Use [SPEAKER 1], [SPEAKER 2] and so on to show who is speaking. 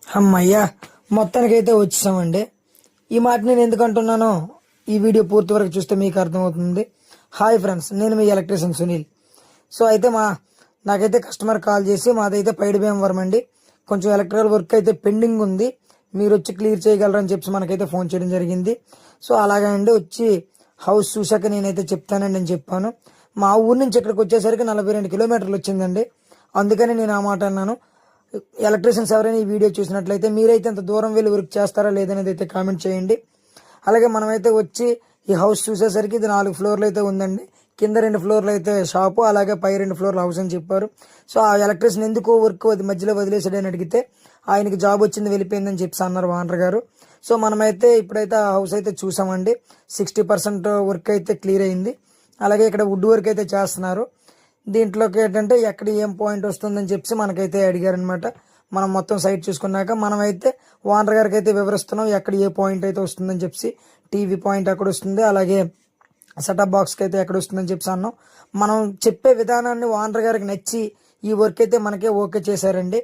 [SPEAKER 1] అమ్మయ్యా, మొత్తానికైతే వచ్చేసామండి. ఈ మాట నేను ఎందుకు అంటున్నానో ఈ వీడియో పూర్తి వరకు చూస్తే మీకు అర్థమవుతుంది. హాయ్ ఫ్రెండ్స్, నేను మీ ఎలక్ట్రీషియన్ సునీల్. సో అయితే నాకైతే కస్టమర్ కాల్ చేసి మాదైతే పైడి భీమవరం అండి, కొంచెం ఎలక్ట్రికల్ వర్క్ అయితే పెండింగ్ ఉంది, మీరు వచ్చి క్లియర్ చేయగలరని చెప్పి మనకైతే ఫోన్ చేయడం జరిగింది. సో అలాగే అండి, వచ్చి హౌస్ చూశాక నేనైతే చెప్తానండి అని చెప్పాను. మా ఊరు నుంచి ఇక్కడికి వచ్చేసరికి 42 కిలోమీటర్లు వచ్చిందండి. అందుకని నేను ఆ మాట అన్నాను. ఎలక్ట్రీషియన్స్ ఎవరైనా ఈ వీడియో చూసినట్లయితే మీరైతే అంత దూరం వెళ్ళి వర్క్ చేస్తారా లేదనేది అయితే కామెంట్ చేయండి. అలాగే మనమైతే వచ్చి ఈ హౌస్ చూసేసరికి ఇది 4 ఫ్లోర్లు అయితే ఉందండి. కింద 2 ఫ్లోర్లు అయితే షాపు, అలాగే పై 2 ఫ్లోర్లు హౌస్ అని చెప్పారు. సో ఆ ఎలక్ట్రీషియన్ ఎందుకు వర్క్ అది మధ్యలో వదిలేసాడని అడిగితే ఆయనకి జాబ్ వచ్చింది వెళ్ళిపోయిందని చెప్పి అన్నారు ఓనర్ గారు. సో మనమైతే ఇప్పుడైతే ఆ హౌస్ అయితే చూసామండి. 60% వర్క్ అయితే క్లియర్ అయింది. అలాగే ఇక్కడ వుడ్ వర్క్ అయితే చేస్తున్నారు. దీంట్లోకి ఏంటంటే ఎక్కడ ఏం పాయింట్ వస్తుందని చెప్పి మనకైతే అడిగారనమాట. మనం మొత్తం సైట్ చూసుకున్నాక మనమైతే ఓనర్ గారికి అయితే వివరిస్తున్నాం ఎక్కడ ఏ పాయింట్ అయితే వస్తుందని చెప్పి. టీవీ పాయింట్ ఎక్కడ వస్తుంది, అలాగే సెటప్ బాక్స్కి అయితే ఎక్కడ వస్తుందని చెప్పి అన్నాం. మనం చెప్పే విధానాన్ని ఓనర్ గారికి నచ్చి ఈ వర్క్ అయితే మనకే ఓకే చేశారండి.